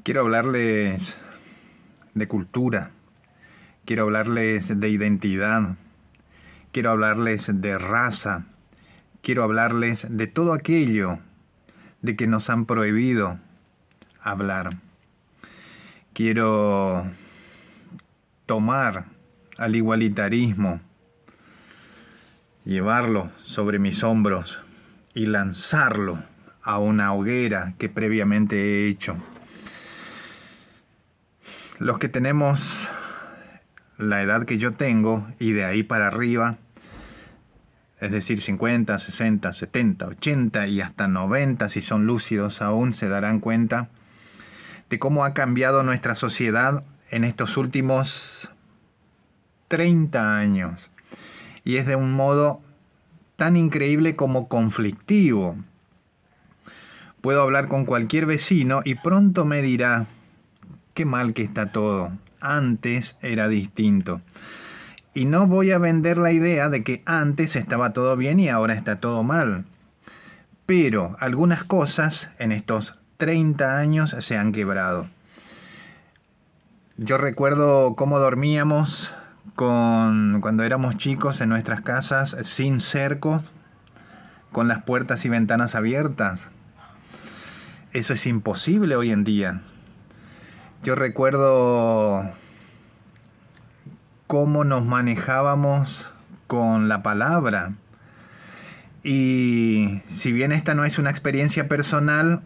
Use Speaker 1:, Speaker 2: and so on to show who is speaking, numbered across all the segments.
Speaker 1: Quiero hablarles de cultura, quiero hablarles de identidad, quiero hablarles de raza, quiero hablarles de todo aquello de que nos han prohibido hablar. Quiero tomar al igualitarismo, llevarlo sobre mis hombros y lanzarlo a una hoguera que previamente he hecho. Los que tenemos la edad que yo tengo y de ahí para arriba, es decir, 50, 60, 70, 80 y hasta 90, si son lúcidos aún, se darán cuenta de cómo ha cambiado nuestra sociedad en estos últimos 30 años. Y es de un modo tan increíble como conflictivo. Puedo hablar con cualquier vecino y pronto me dirá: qué mal que está todo. Antes era distinto. Y no voy a vender la idea de que antes estaba todo bien y ahora está todo mal. Pero algunas cosas en estos 30 años se han quebrado. Yo recuerdo cómo dormíamos cuando éramos chicos en nuestras casas sin cercos, con las puertas y ventanas abiertas. Eso es imposible hoy en día. Yo recuerdo cómo nos manejábamos con la palabra. Y si bien esta no es una experiencia personal,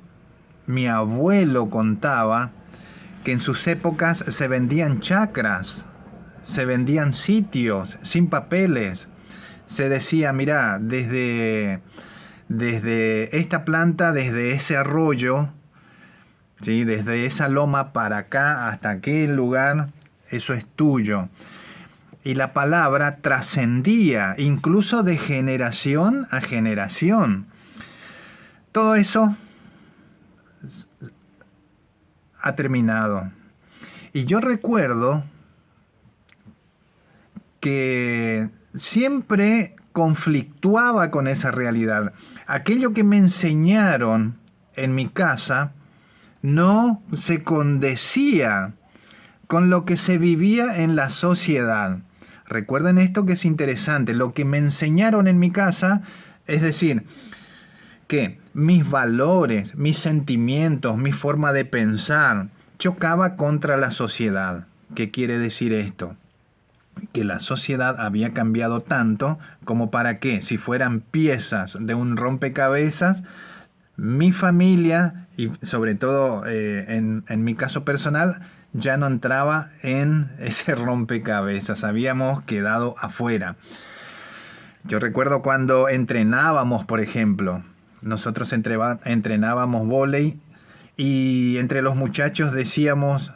Speaker 1: mi abuelo contaba que en sus épocas se vendían chacras, se vendían sitios sin papeles. Se decía: mira, desde esta planta, desde ese arroyo, ¿sí?, desde esa loma para acá hasta aquel lugar, eso es tuyo. Y la palabra trascendía incluso de generación a generación. Todo eso ha terminado. Y yo recuerdo que siempre conflictuaba con esa realidad. Aquello que me enseñaron en mi casa no se condecía con lo que se vivía en la sociedad. Recuerden esto, que es interesante. Lo que me enseñaron en mi casa, es decir, que mis valores, mis sentimientos, mi forma de pensar, chocaba contra la sociedad. ¿Qué quiere decir esto? Que la sociedad había cambiado tanto como para que, si fueran piezas de un rompecabezas, mi familia, y sobre todo en mi caso personal, ya no entraba en ese rompecabezas, habíamos quedado afuera. Yo recuerdo cuando entrenábamos, por ejemplo, nosotros entrenábamos vóley y entre los muchachos decíamos: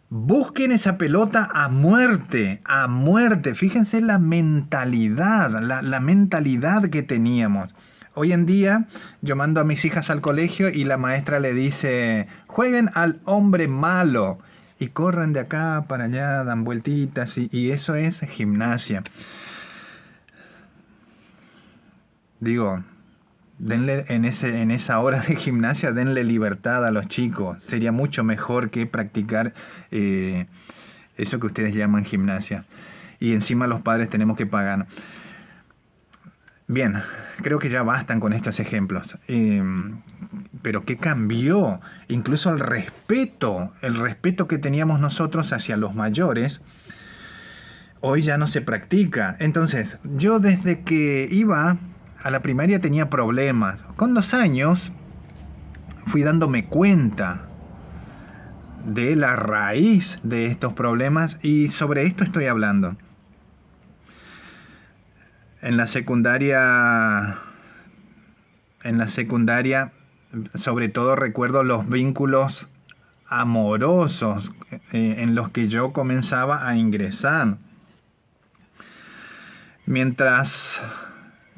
Speaker 1: busquen esa pelota a muerte, a muerte. Fíjense la mentalidad, la mentalidad que teníamos. Hoy en día yo mando a mis hijas al colegio y la maestra le dice: jueguen al hombre malo. Y corren de acá para allá, dan vueltitas y eso es gimnasia. Digo, denle en esa hora de gimnasia, denle libertad a los chicos. Sería mucho mejor que practicar eso que ustedes llaman gimnasia. Y encima los padres tenemos que pagar. Bien, creo que ya bastan con estos ejemplos. Pero ¿qué cambió? Incluso el respeto que teníamos nosotros hacia los mayores, hoy ya no se practica. Entonces, yo desde que iba a la primaria tenía problemas. Con los años fui dándome cuenta de la raíz de estos problemas y sobre esto estoy hablando. En la secundaria, sobre todo recuerdo los vínculos amorosos en los que yo comenzaba a ingresar. Mientras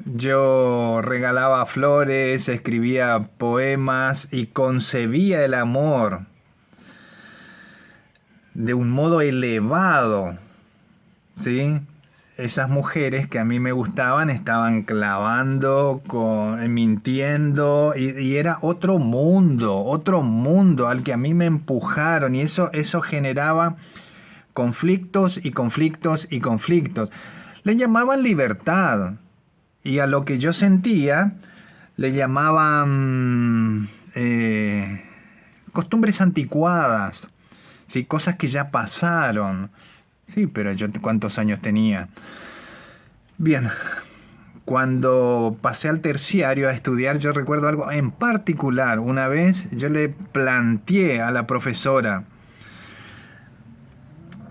Speaker 1: yo regalaba flores, escribía poemas y concebía el amor de un modo elevado, ¿sí? esas mujeres que a mí me gustaban estaban clavando, mintiendo, y era otro mundo al que a mí me empujaron, y eso generaba conflictos y conflictos y conflictos. Le llamaban libertad, y a lo que yo sentía le llamaban costumbres anticuadas, ¿sí? Cosas que ya pasaron. Sí, pero yo cuántos años tenía. Bien, cuando pasé al terciario a estudiar, yo recuerdo algo en particular. Una vez yo le planteé a la profesora,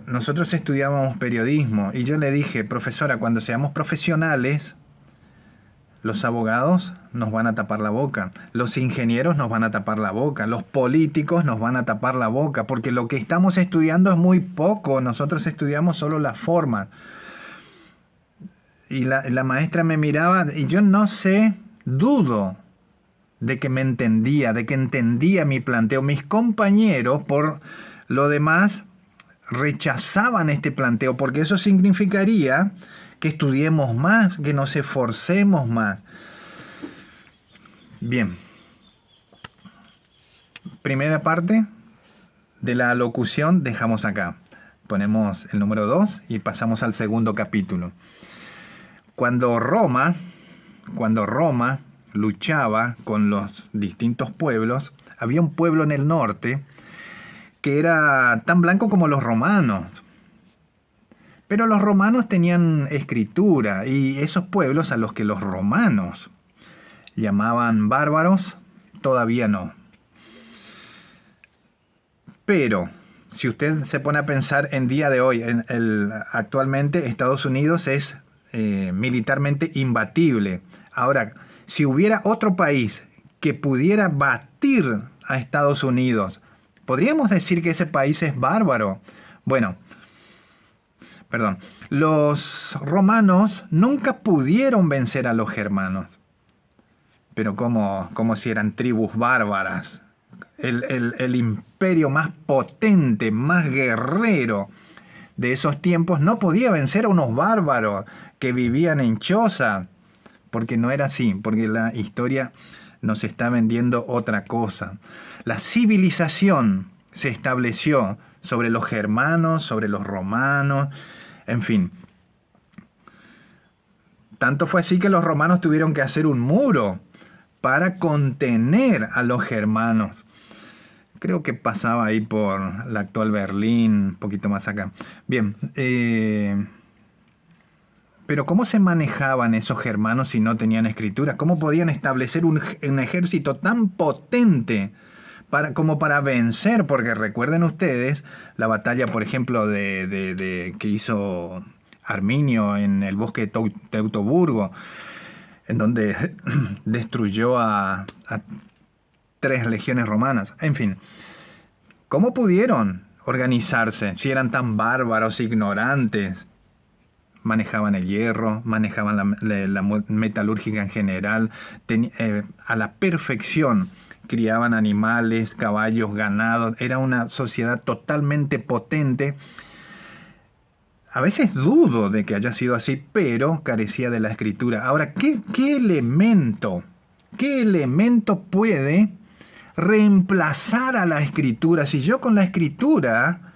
Speaker 1: nosotros estudiábamos periodismo, y yo le dije, profesora, cuando seamos profesionales, los abogados nos van a tapar la boca, los ingenieros nos van a tapar la boca, los políticos nos van a tapar la boca, porque lo que estamos estudiando es muy poco, nosotros estudiamos solo las formas. Y la maestra me miraba y yo no sé, dudo de que me entendía, de que entendía mi planteo. Mis compañeros, por lo demás, rechazaban este planteo, porque eso significaría que estudiemos más, que nos esforcemos más. Bien, primera parte de la locución dejamos acá. Ponemos el número 2 y pasamos al segundo capítulo. Cuando Roma luchaba con los distintos pueblos, había un pueblo en el norte que era tan blanco como los romanos. Pero los romanos tenían escritura, y esos pueblos a los que los romanos llamaban bárbaros, todavía no. Pero si usted se pone a pensar en día de hoy, actualmente Estados Unidos es militarmente imbatible. Ahora, si hubiera otro país que pudiera batir a Estados Unidos, ¿podríamos decir que ese país es bárbaro? Bueno, perdón, los romanos nunca pudieron vencer a los germanos, pero como si eran tribus bárbaras. El imperio más potente, más guerrero de esos tiempos no podía vencer a unos bárbaros que vivían en choza, porque no era así, porque la historia nos está vendiendo otra cosa. La civilización se estableció sobre los germanos, sobre los romanos, en fin. Tanto fue así que los romanos tuvieron que hacer un muro para contener a los germanos. Creo que pasaba ahí por la actual Berlín, un poquito más acá. Bien, pero ¿cómo se manejaban esos germanos si no tenían escritura? ¿Cómo podían establecer un ejército tan potente como para vencer? Porque recuerden ustedes la batalla, por ejemplo, que hizo Arminio en el bosque de Teutoburgo, en donde destruyó a 3 legiones romanas. En fin, ¿cómo pudieron organizarse si eran tan bárbaros, ignorantes? Manejaban el hierro, manejaban la metalúrgica en general, a la perfección, criaban animales, caballos, ganados. Era una sociedad totalmente potente. A veces dudo de que haya sido así, pero carecía de la escritura. Ahora, ¿qué elemento puede reemplazar a la escritura? Si yo con la escritura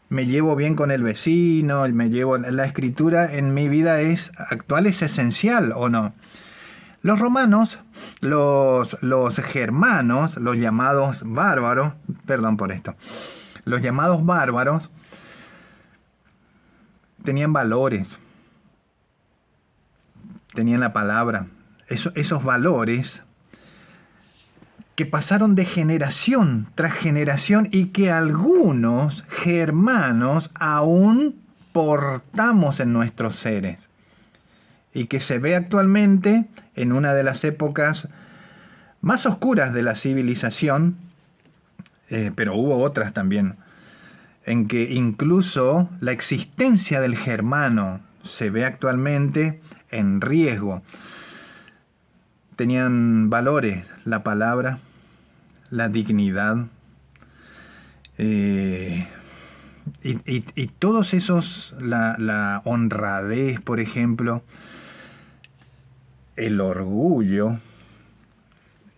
Speaker 1: me llevo bien con el vecino, la escritura en mi vida actual es esencial, ¿o no? Los romanos, los germanos, los llamados bárbaros, perdón por esto, los llamados bárbaros tenían valores, tenían la palabra. Esos valores que pasaron de generación tras generación y que algunos germanos aún portamos en nuestros seres, y que se ve actualmente en una de las épocas más oscuras de la civilización, pero hubo otras también, en que incluso la existencia del germano se ve actualmente en riesgo. Tenían valores, la palabra, la dignidad, y todos esos, la honradez, por ejemplo, el orgullo,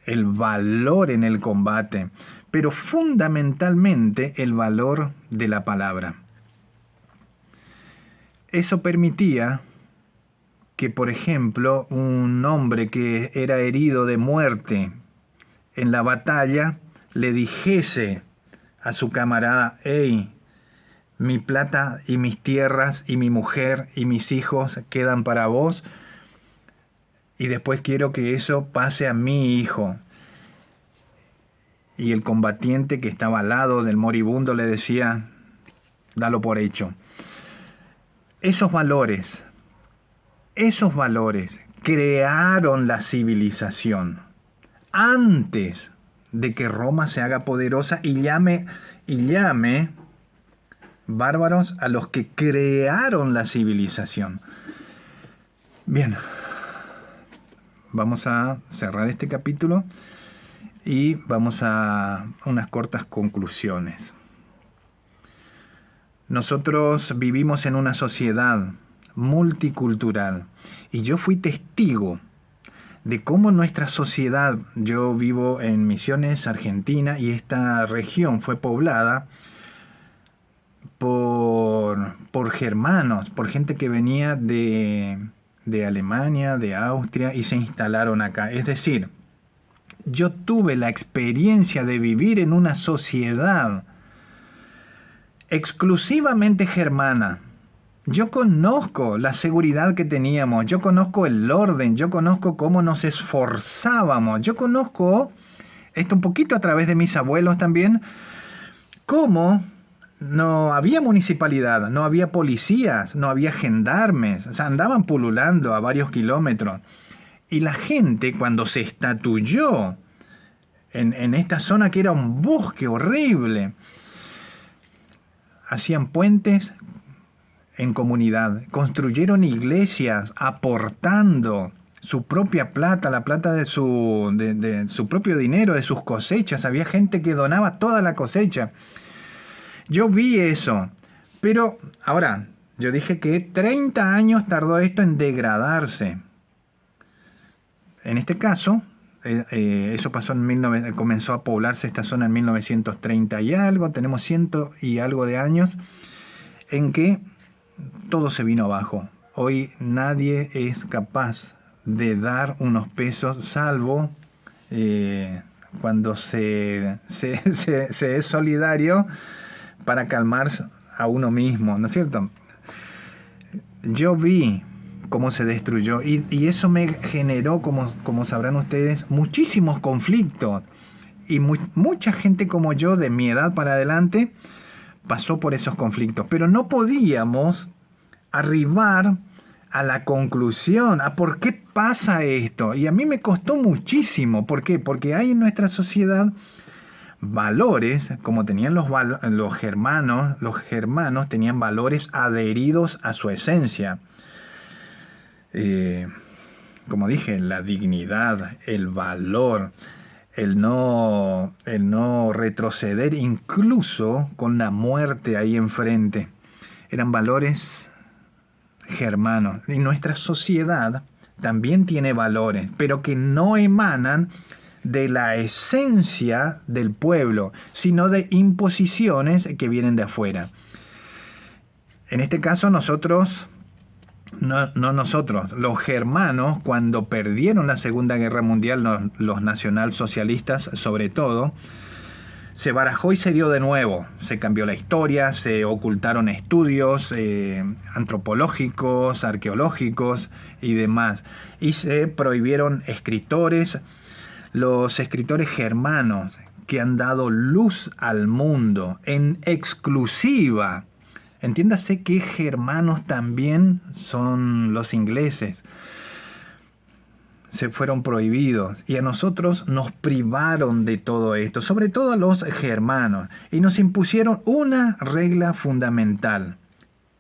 Speaker 1: el valor en el combate, pero fundamentalmente el valor de la palabra. Eso permitía que, por ejemplo, un hombre que era herido de muerte en la batalla le dijese a su camarada: hey, mi plata y mis tierras y mi mujer y mis hijos quedan para vos, y después quiero que eso pase a mi hijo. Y el combatiente que estaba al lado del moribundo le decía: dalo por hecho. Esos valores crearon la civilización antes de que Roma se haga poderosa y llame bárbaros a los que crearon la civilización. Bien, vamos a cerrar este capítulo y vamos a unas cortas conclusiones. Nosotros vivimos en una sociedad multicultural y yo fui testigo de cómo nuestra sociedad, yo vivo en Misiones, Argentina, y esta región fue poblada por germanos, por gente que venía de Alemania, de Austria, y se instalaron acá. Es decir, yo tuve la experiencia de vivir en una sociedad exclusivamente germana. Yo conozco la seguridad que teníamos, yo conozco el orden, yo conozco cómo nos esforzábamos, yo conozco, esto un poquito a través de mis abuelos también, cómo no había municipalidad, no había policías, no había gendarmes, o sea, andaban pululando a varios kilómetros. Y la gente, cuando se estatuyó en esta zona que era un bosque horrible, hacían puentes en comunidad, construyeron iglesias aportando su propia plata, la plata de su propio dinero, de sus cosechas. Había gente que donaba toda la cosecha. Yo vi eso, pero ahora, yo dije que 30 años tardó esto en degradarse. En este caso, eso pasó comenzó a poblarse esta zona en 1930 y algo, tenemos 100 y algo de años en que todo se vino abajo. Hoy nadie es capaz de dar unos pesos, salvo cuando se es solidario para calmar a uno mismo, ¿no es cierto? Yo vi cómo se destruyó y eso me generó, como sabrán ustedes, muchísimos conflictos. Y mucha gente como yo, de mi edad para adelante, pasó por esos conflictos. Pero no podíamos arribar a la conclusión, a por qué pasa esto. Y a mí me costó muchísimo. ¿Por qué? Porque hay en nuestra sociedad valores, como tenían los germanos tenían valores adheridos a su esencia. Como dije, la dignidad, el valor, el no retroceder incluso con la muerte ahí enfrente. Eran valores germanos. Y nuestra sociedad también tiene valores, pero que no emanan de la esencia del pueblo, sino de imposiciones que vienen de afuera. En este caso nosotros, los germanos, cuando perdieron la Segunda Guerra Mundial, los nacionalsocialistas sobre todo, se barajó y se dio de nuevo. Se cambió la historia, se ocultaron estudios antropológicos, arqueológicos y demás. Y se prohibieron escritores. Los escritores germanos que han dado luz al mundo en exclusiva. Entiéndase que germanos también son los ingleses. Se fueron prohibidos y a nosotros nos privaron de todo esto, sobre todo a los germanos, y nos impusieron una regla fundamental: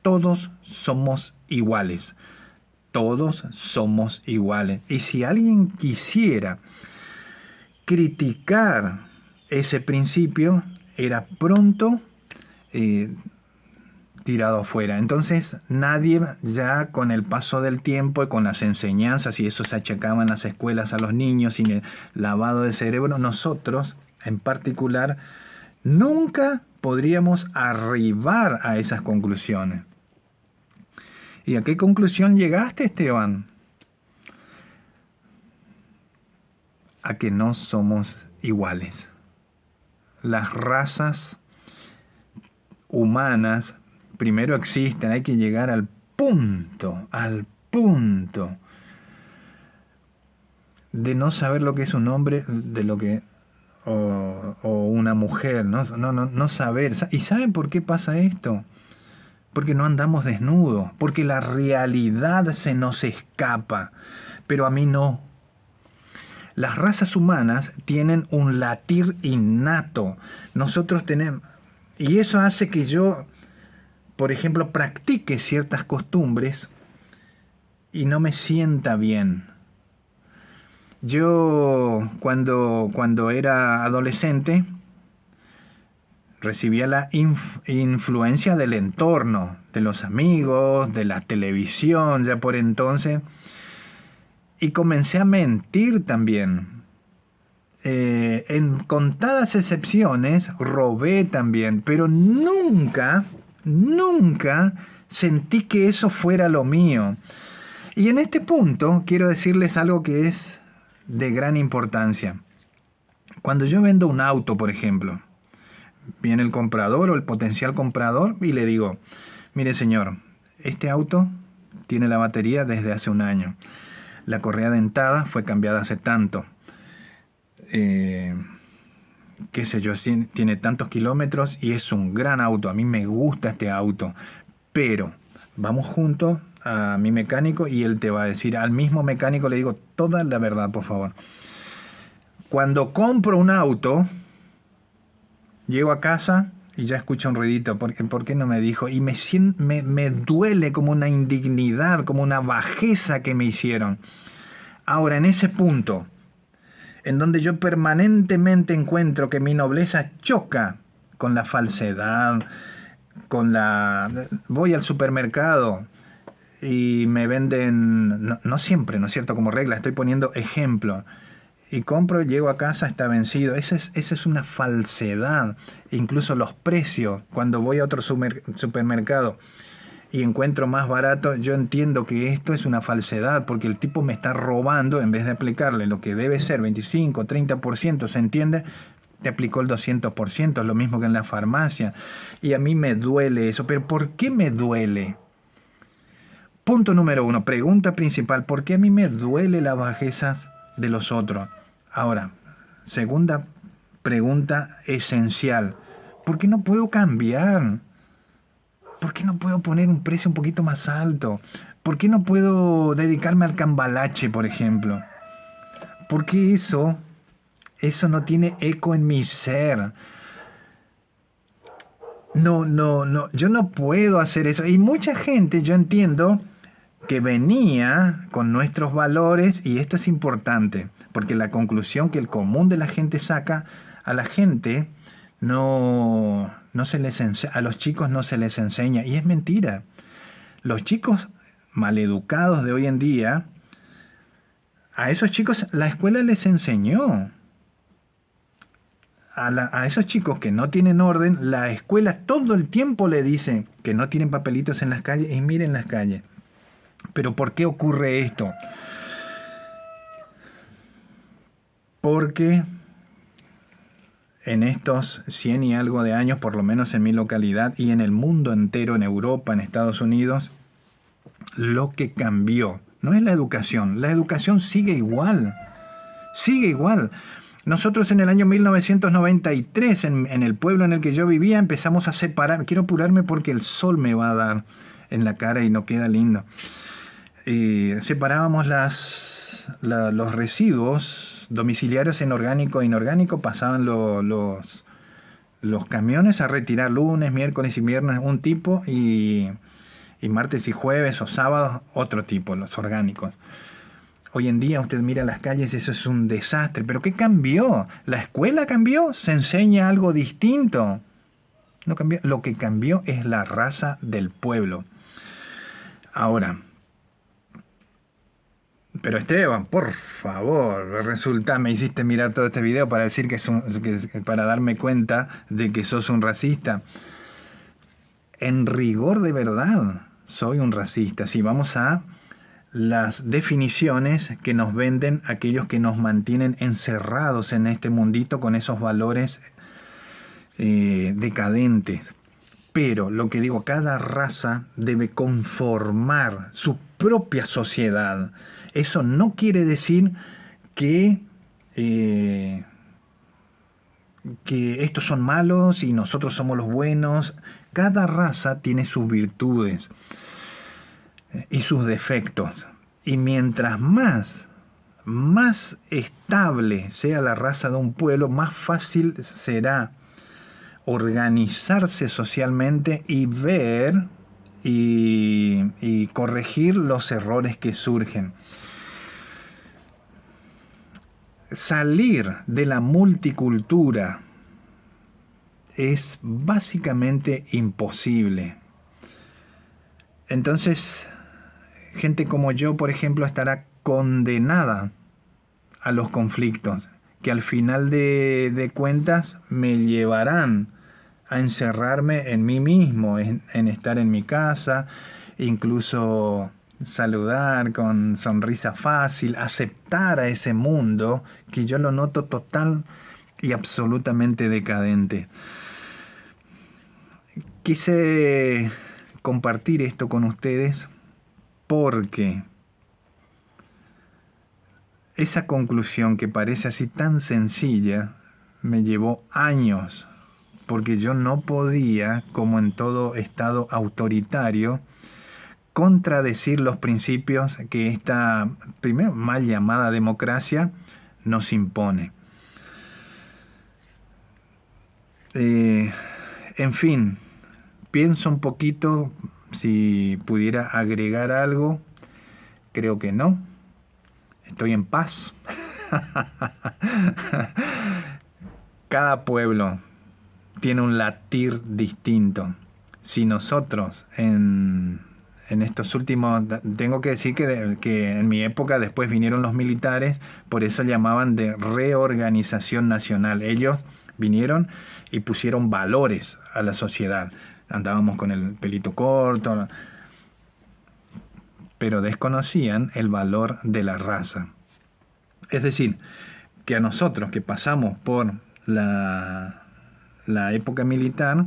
Speaker 1: todos somos iguales, todos somos iguales. Y si alguien quisiera criticar ese principio, era pronto tirado afuera. Entonces nadie ya con el paso del tiempo y con las enseñanzas, y eso se achacaba en las escuelas a los niños, sin el lavado de cerebro, nosotros en particular nunca podríamos arribar a esas conclusiones. ¿Y a qué conclusión llegaste, Esteban? A que no somos iguales. Las razas humanas primero existen, hay que llegar al punto de no saber lo que es un hombre, de lo que o una mujer, no saber. ¿Y saben por qué pasa esto? Porque no andamos desnudos, porque la realidad se nos escapa, pero a mí no. Las razas humanas tienen un latir innato. Nosotros tenemos, y eso hace que yo, por ejemplo, practique ciertas costumbres y no me sienta bien. Yo cuando era adolescente recibía la influencia del entorno, de los amigos, de la televisión, ya por entonces, y comencé a mentir también. En contadas excepciones robé también, pero nunca sentí que eso fuera lo mío. Y en este punto quiero decirles algo que es de gran importancia. Cuando yo vendo un auto, por ejemplo, viene el comprador o el potencial comprador y le digo, mire señor, este auto tiene la batería desde hace un año. La correa dentada fue cambiada hace tanto. Qué sé yo, tiene tantos kilómetros y es un gran auto. A mí me gusta este auto. Pero vamos juntos a mi mecánico y él te va a decir, al mismo mecánico le digo toda la verdad, por favor. Cuando compro un auto, llego a casa y ya escucho un ruidito. ¿Por qué no me dijo? Y me duele como una indignidad, como una bajeza que me hicieron. Ahora, en ese punto, en donde yo permanentemente encuentro que mi nobleza choca con la falsedad, voy al supermercado y me venden, no siempre, ¿no es cierto? Como regla, estoy poniendo ejemplo. Y compro, llego a casa, está vencido. Esa es una falsedad. Incluso los precios, cuando voy a otro supermercado y encuentro más barato, yo entiendo que esto es una falsedad, porque el tipo me está robando, en vez de aplicarle lo que debe ser 25, 30%, ¿se entiende? Te aplicó el 200%, lo mismo que en la farmacia. Y a mí me duele eso. ¿Pero por qué me duele? Punto número 1, pregunta principal, ¿por qué a mí me duele las bajezas de los otros? Ahora, segunda pregunta esencial, ¿por qué no puedo cambiar? ¿Por qué no puedo poner un precio un poquito más alto? ¿Por qué no puedo dedicarme al cambalache, por ejemplo? ¿Por qué eso no tiene eco en mi ser? No, yo no puedo hacer eso. Y mucha gente, yo entiendo, que venía con nuestros valores, y esto es importante, porque la conclusión que el común de la gente saca, a la gente a los chicos no se les enseña, y es mentira. Los chicos maleducados de hoy en día, a esos chicos la escuela les enseñó. A esos chicos que no tienen orden, la escuela todo el tiempo le dice que no tienen papelitos en las calles, y miren las calles. ¿Pero por qué ocurre esto? Porque en estos 100 y algo de años, por lo menos en mi localidad y en el mundo entero, en Europa, en Estados Unidos, lo que cambió no es la educación sigue igual, Nosotros en el año 1993, en el pueblo en el que yo vivía, empezamos a separar, quiero apurarme porque el sol me va a dar en la cara y no queda lindo. Separábamos los residuos domiciliarios en orgánico e inorgánico, pasaban los camiones a retirar lunes, miércoles y viernes un tipo y martes y jueves o sábados otro tipo, los orgánicos. Hoy en día usted mira las calles, eso es un desastre. ¿Pero qué cambió? ¿La escuela cambió? ¿Se enseña algo distinto? No cambió. Lo que cambió es la raza del pueblo. Ahora, pero Esteban, por favor, resulta, me hiciste mirar todo este video para decir para darme cuenta de que sos un racista. En rigor de verdad, soy un racista. Si vamos a las definiciones que nos venden aquellos que nos mantienen encerrados en este mundito con esos valores decadentes. Pero lo que digo, cada raza debe conformar su propia sociedad. Eso no quiere decir que estos son malos y nosotros somos los buenos. Cada raza tiene sus virtudes y sus defectos. Y mientras más estable sea la raza de un pueblo, más fácil será organizarse socialmente y ver y corregir los errores que surgen. Salir de la multicultura es básicamente imposible. Entonces, gente como yo, por ejemplo, estará condenada a los conflictos, que al final de cuentas me llevarán a encerrarme en mí mismo, en estar en mi casa, incluso saludar con sonrisa fácil, aceptar a ese mundo que yo lo noto total y absolutamente decadente. Quise compartir esto con ustedes porque esa conclusión que parece así tan sencilla me llevó años, porque yo no podía, como en todo estado autoritario, contradecir los principios que esta, primero, mal llamada democracia nos impone. En fin, pienso un poquito si pudiera agregar algo. Creo que no. Estoy en paz. Cada pueblo tiene un latir distinto. Si nosotros en estos últimos, tengo que decir que en mi época después vinieron los militares, por eso llamaban de reorganización nacional. Ellos vinieron y pusieron valores a la sociedad. Andábamos con el pelito corto, pero desconocían el valor de la raza. Es decir, que a nosotros que pasamos por la época militar,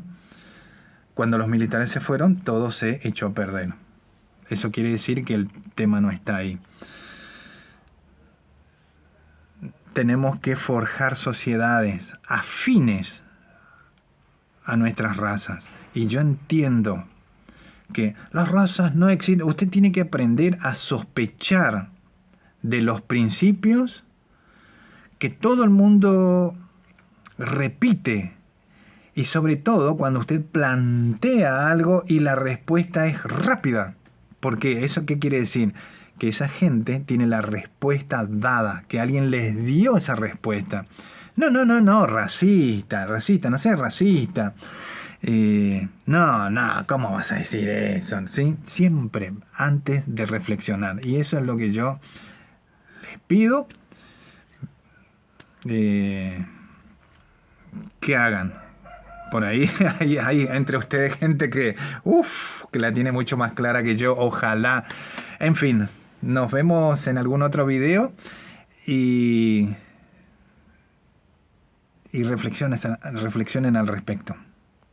Speaker 1: cuando los militares se fueron, todo se echó a perder. Eso quiere decir que el tema no está ahí. Tenemos que forjar sociedades afines a nuestras razas. Y yo entiendo que las razas no existen. Usted tiene que aprender a sospechar de los principios que todo el mundo repite. Y sobre todo cuando usted plantea algo y la respuesta es rápida. Porque ¿eso qué quiere decir? Que esa gente tiene la respuesta dada, que alguien les dio esa respuesta. No, racista, no seas racista. No, ¿cómo vas a decir eso? ¿Sí? Siempre antes de reflexionar. Y eso es lo que yo les pido que hagan. Por ahí hay entre ustedes gente que la tiene mucho más clara que yo. Ojalá. En fin, nos vemos en algún otro video y reflexionen al respecto.